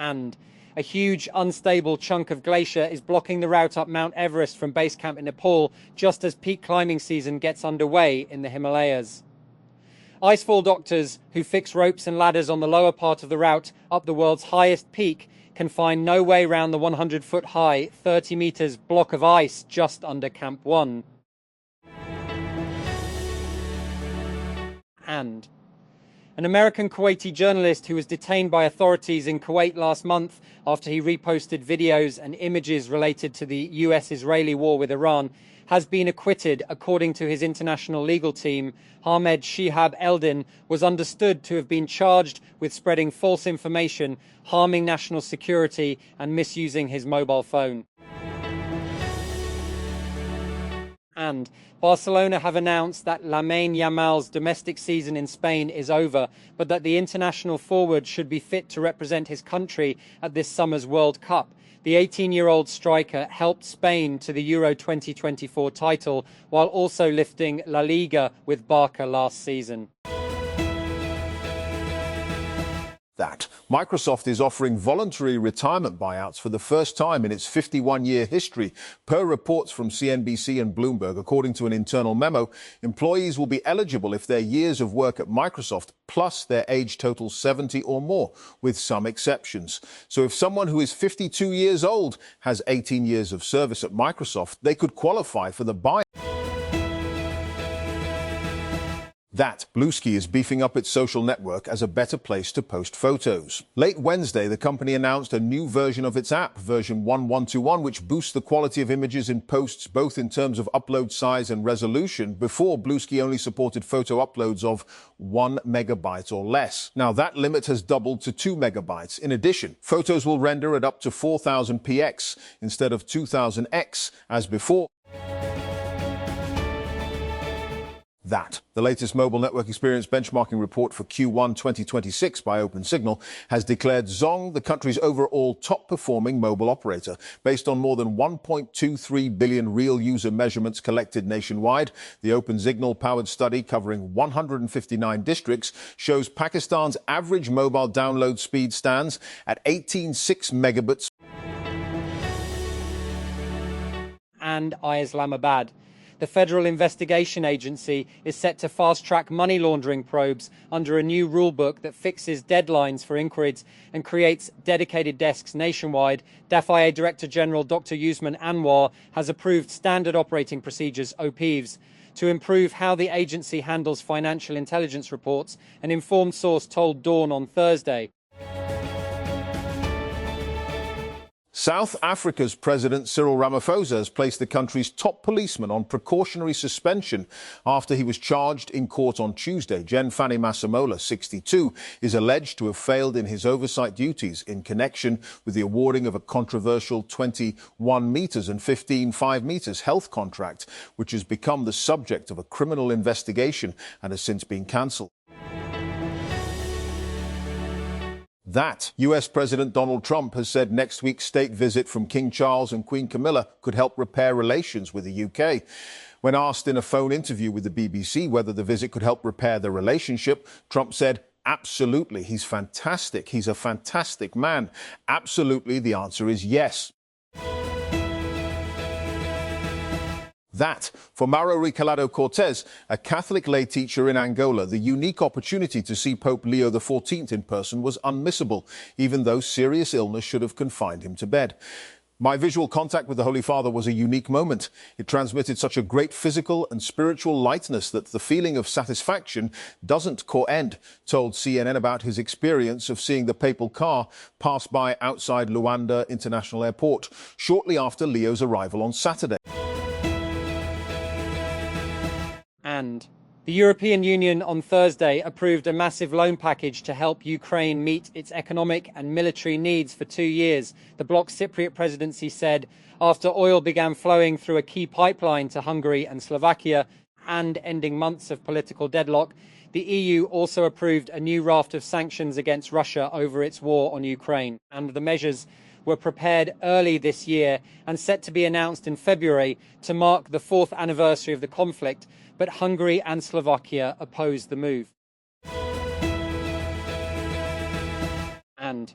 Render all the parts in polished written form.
And a huge, unstable chunk of glacier is blocking the route up Mount Everest from base camp in Nepal, just as peak climbing season gets underway in the Himalayas. Icefall doctors who fix ropes and ladders on the lower part of the route up the world's highest peak can find no way round the 100-foot high, 30 meters block of ice just under Camp 1. And an American Kuwaiti journalist who was detained by authorities in Kuwait last month after he reposted videos and images related to the US-Israeli war with Iran has been acquitted. According to his international legal team, Ahmed Shihab Eldin was understood to have been charged with spreading false information, harming national security, and misusing his mobile phone. And Barcelona have announced that Lamine Yamal's domestic season in Spain is over, but that the international forward should be fit to represent his country at this summer's World Cup. The 18-year-old striker helped Spain to the Euro 2024 title, while also lifting La Liga with Barca last season. That Microsoft is offering voluntary retirement buyouts for the first time in its 51-year history. Per reports from CNBC and Bloomberg, according to an internal memo, employees will be eligible if their years of work at Microsoft plus their age totals 70 or more, with some exceptions. So if someone who is 52 years old has 18 years of service at Microsoft, they could qualify for the buyout. That Bluesky is beefing up its social network as a better place to post photos. Late Wednesday, the company announced a new version of its app, version 1121, which boosts the quality of images in posts, both in terms of upload size and resolution. Before, Bluesky only supported photo uploads of 1 megabyte or less. Now, that limit has doubled to 2 megabytes. In addition, photos will render at up to 4000px instead of 2000x as before. That. The latest mobile network experience benchmarking report for Q1 2026 by OpenSignal has declared Zong the country's overall top-performing mobile operator. Based on more than 1.23 billion real user measurements collected nationwide, the OpenSignal-powered study covering 159 districts shows Pakistan's average mobile download speed stands at 18.6 megabits. And Islamabad. The Federal Investigation Agency is set to fast-track money laundering probes under a new rulebook that fixes deadlines for inquiries and creates dedicated desks nationwide. DFIA Director General Dr. Yusman Anwar has approved standard operating procedures, OPs, to improve how the agency handles financial intelligence reports, an informed source told Dawn on Thursday. South Africa's President Cyril Ramaphosa has placed the country's top policeman on precautionary suspension after he was charged in court on Tuesday. Jen Fanny Masemola, 62, is alleged to have failed in his oversight duties in connection with the awarding of a controversial 21 metres and 15.5 metres health contract, which has become the subject of a criminal investigation and has since been cancelled. That US President Donald Trump has said next week's state visit from King Charles and Queen Camilla could help repair relations with the UK. When asked in a phone interview with the BBC whether the visit could help repair the relationship, Trump said, "Absolutely, he's fantastic. He's a fantastic man. Absolutely, the answer is yes." That, for Mauro Regalado Cortez, a Catholic lay teacher in Angola, the unique opportunity to see Pope Leo XIV in person was unmissable, even though serious illness should have confined him to bed. "My visual contact with the Holy Father was a unique moment. It transmitted such a great physical and spiritual lightness that the feeling of satisfaction doesn't end," told CNN about his experience of seeing the papal car pass by outside Luanda International Airport shortly after Leo's arrival on Saturday. And the European Union on Thursday approved a massive loan package to help Ukraine meet its economic and military needs for 2 years, the bloc's Cypriot presidency said, after oil began flowing through a key pipeline to Hungary and Slovakia and ending months of political deadlock. The EU also approved a new raft of sanctions against Russia over its war on Ukraine, and the measures were prepared early this year and set to be announced in February to mark the 4th anniversary of the conflict, but Hungary and Slovakia opposed the move. And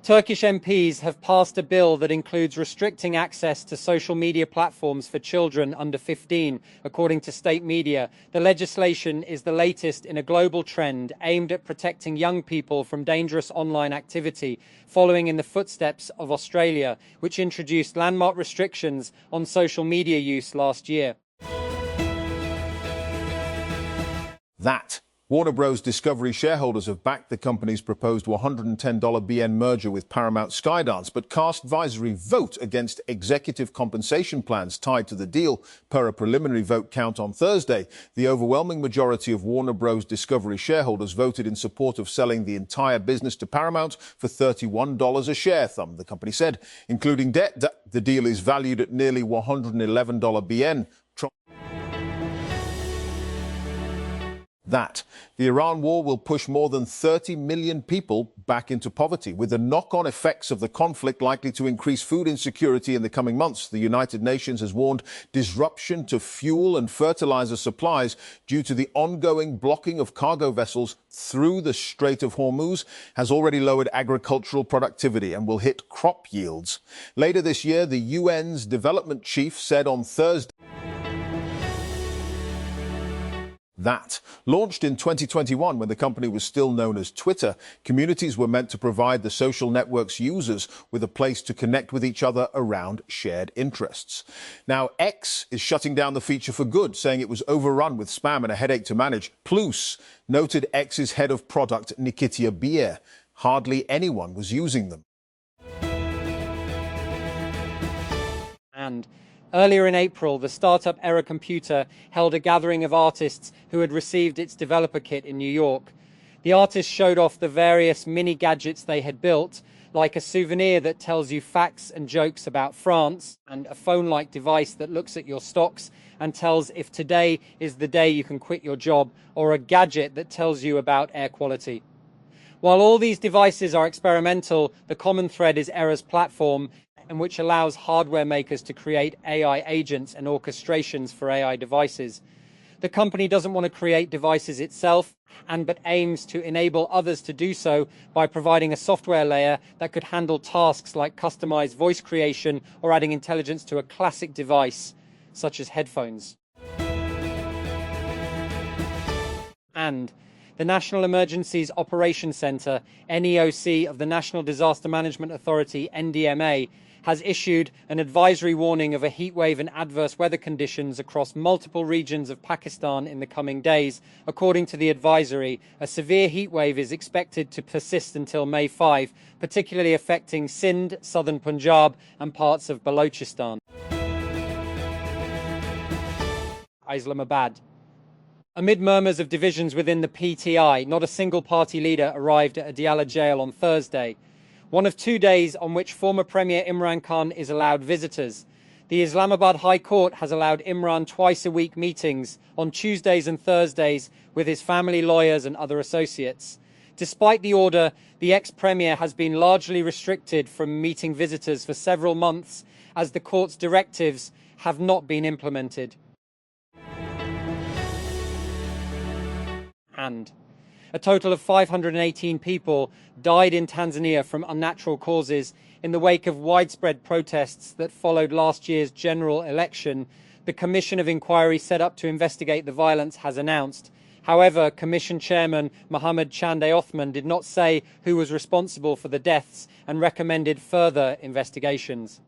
Turkish MPs have passed a bill that includes restricting access to social media platforms for children under 15, according to state media. The legislation is the latest in a global trend aimed at protecting young people from dangerous online activity, following in the footsteps of Australia, which introduced landmark restrictions on social media use last year. That Warner Bros. Discovery shareholders have backed the company's proposed $110 BN merger with Paramount Skydance, but cast advisory vote against executive compensation plans tied to the deal. Per a preliminary vote count on Thursday, the overwhelming majority of Warner Bros. Discovery shareholders voted in support of selling the entire business to Paramount for $31 a share, the company said. Including debt, the deal is valued at nearly $111 BN. That the Iran war will push more than 30 million people back into poverty, with the knock-on effects of the conflict likely to increase food insecurity in the coming months. The United Nations has warned disruption to fuel and fertilizer supplies due to the ongoing blocking of cargo vessels through the Strait of Hormuz has already lowered agricultural productivity and will hit crop yields. Later this year, the UN's development chief said on Thursday that, launched in 2021 when the company was still known as Twitter, communities were meant to provide the social network's users with a place to connect with each other around shared interests. Now, X is shutting down the feature for good, saying it was overrun with spam and a headache to manage. Plus, noted X's head of product, Nikitia Bier. Hardly anyone was using them. And earlier in April, the startup Era Computer held a gathering of artists who had received its developer kit in New York. The artists showed off the various mini gadgets they had built, like a souvenir that tells you facts and jokes about France, and a phone-like device that looks at your stocks and tells if today is the day you can quit your job, or a gadget that tells you about air quality. While all these devices are experimental, the common thread is Era's platform, and which allows hardware makers to create AI agents and orchestrations for AI devices. The company doesn't want to create devices itself, but aims to enable others to do so by providing a software layer that could handle tasks like customized voice creation or adding intelligence to a classic device, such as headphones. And the National Emergencies Operations Center, NEOC, of the National Disaster Management Authority, NDMA, has issued an advisory warning of a heatwave and adverse weather conditions across multiple regions of Pakistan in the coming days. According to the advisory, a severe heatwave is expected to persist until May 5, particularly affecting Sindh, southern Punjab, and parts of Balochistan. Islamabad. Amid murmurs of divisions within the PTI, not a single party leader arrived at Adiala jail on Thursday, one of 2 days on which former Premier Imran Khan is allowed visitors. The Islamabad High Court has allowed Imran twice-a-week meetings on Tuesdays and Thursdays with his family, lawyers and other associates. Despite the order, the ex-premier has been largely restricted from meeting visitors for several months as the court's directives have not been implemented. And a total of 518 people died in Tanzania from unnatural causes in the wake of widespread protests that followed last year's general election. The Commission of Inquiry set up to investigate the violence has announced. However, Commission Chairman Mohammed Chande Othman did not say who was responsible for the deaths and recommended further investigations.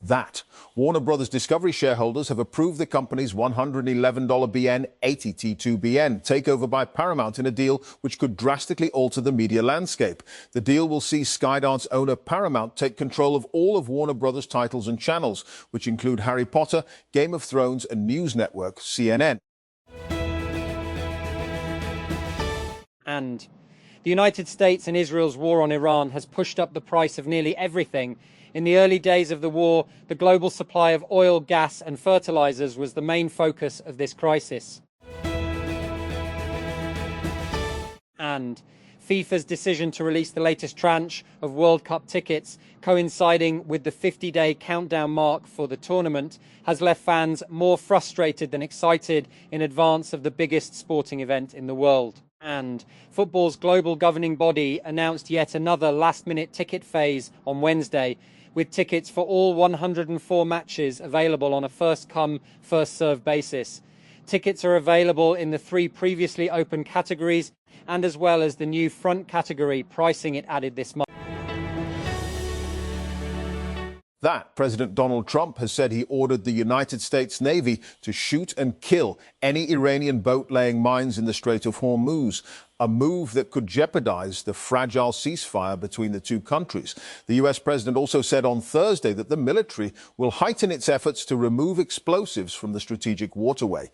That Warner Bros. Discovery shareholders have approved the company's $111 BN 80T2 BN takeover by Paramount in a deal which could drastically alter the media landscape. The deal will see Skydance owner Paramount take control of all of Warner Bros. Titles and channels, which include Harry Potter, Game of Thrones and news network CNN. And the United States and Israel's war on Iran has pushed up the price of nearly everything. In the early days of the war, the global supply of oil, gas and fertilizers was the main focus of this crisis. And FIFA's decision to release the latest tranche of World Cup tickets, coinciding with the 50-day countdown mark for the tournament, has left fans more frustrated than excited in advance of the biggest sporting event in the world. And football's global governing body announced yet another last-minute ticket phase on Wednesday, with tickets for all 104 matches available on a first-come, first-served basis. Tickets are available in the 3 previously open categories and as well as the new front category pricing it added this month. That President Donald Trump has said he ordered the United States Navy to shoot and kill any Iranian boat laying mines in the Strait of Hormuz, a move that could jeopardize the fragile ceasefire between the two countries. The U.S. president also said on Thursday that the military will heighten its efforts to remove explosives from the strategic waterway.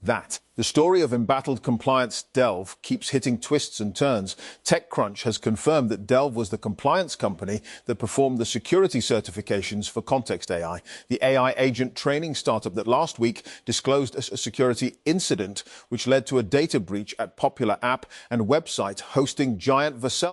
That. The story of embattled compliance Delve keeps hitting twists and turns. TechCrunch has confirmed that Delve was the compliance company that performed the security certifications for Context AI, the AI agent training startup that last week disclosed a security incident which led to a data breach at popular app and website hosting giant Vercel.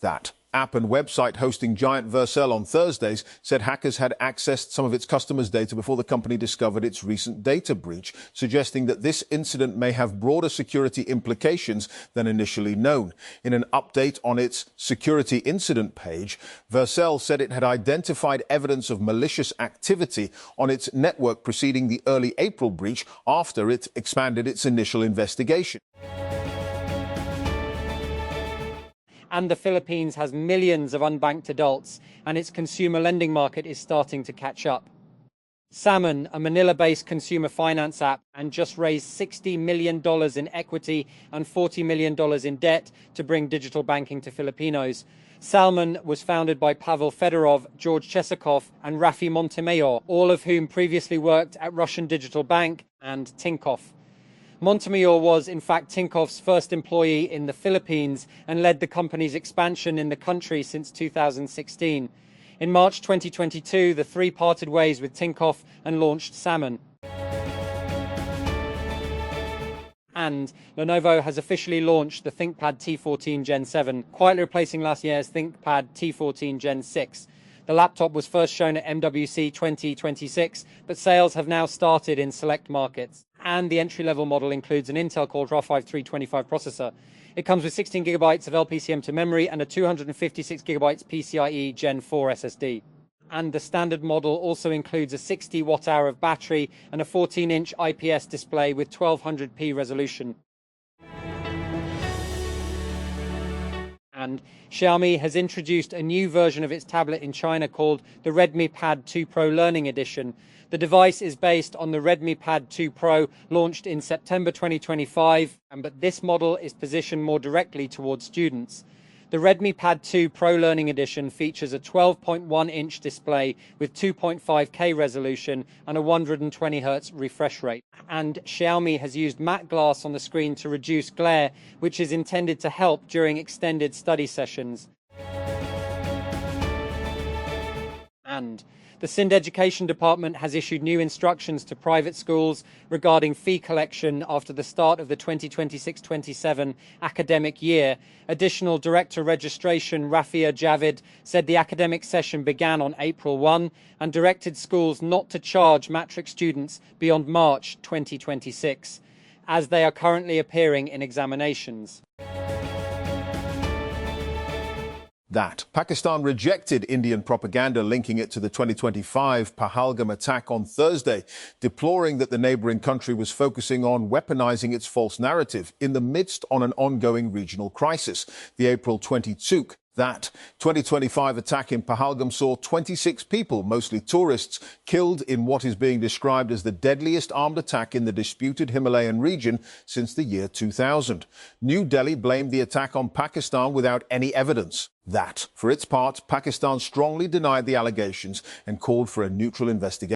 That. App and website hosting giant Vercel on Thursdays said hackers had accessed some of its customers' data before the company discovered its recent data breach, suggesting that this incident may have broader security implications than initially known. In an update on its security incident page, Vercel said it had identified evidence of malicious activity on its network preceding the early April breach after it expanded its initial investigation. And the Philippines has millions of unbanked adults, and its consumer lending market is starting to catch up. Salmon, a Manila-based consumer finance app, and just raised $60 million in equity and $40 million in debt to bring digital banking to Filipinos. Salmon was founded by Pavel Fedorov, George Chesakov, and Rafi Montemayor, all of whom previously worked at Russian Digital Bank and Tinkoff. Montemayor was, in fact, Tinkoff's first employee in the Philippines and led the company's expansion in the country since 2016. In March 2022, the three parted ways with Tinkoff and launched Salmon. And Lenovo has officially launched the ThinkPad T14 Gen 7, quietly replacing last year's ThinkPad T14 Gen 6. The laptop was first shown at MWC 2026, but sales have now started in select markets. And the entry-level model includes an Intel Core i5 325 processor. It comes with 16 gigabytes of LPCM2 memory and a 256 gigabytes PCIe Gen 4 SSD. And the standard model also includes a 60 watt-hour of battery and a 14-inch IPS display with 1200p resolution. And Xiaomi has introduced a new version of its tablet in China called the Redmi Pad 2 Pro Learning Edition. The device is based on the Redmi Pad 2 Pro launched in September 2025, but this model is positioned more directly towards students. The Redmi Pad 2 Pro Learning Edition features a 12.1-inch display with 2.5K resolution and a 120Hz refresh rate. And Xiaomi has used matte glass on the screen to reduce glare, which is intended to help during extended study sessions. And the Sindh Education Department has issued new instructions to private schools regarding fee collection after the start of the 2026-27 academic year. Additional Director Registration Rafia Javid said the academic session began on April 1 and directed schools not to charge matric students beyond March 2026, as they are currently appearing in examinations. That. Pakistan rejected Indian propaganda linking it to the 2025 Pahalgam attack on Thursday, deploring that the neighbouring country was focusing on weaponizing its false narrative in the midst of an ongoing regional crisis. The April 22 That 2025 attack in Pahalgam saw 26 people, mostly tourists, killed in what is being described as the deadliest armed attack in the disputed Himalayan region since the year 2000. New Delhi blamed the attack on Pakistan without any evidence. That, for its part, Pakistan strongly denied the allegations and called for a neutral investigation.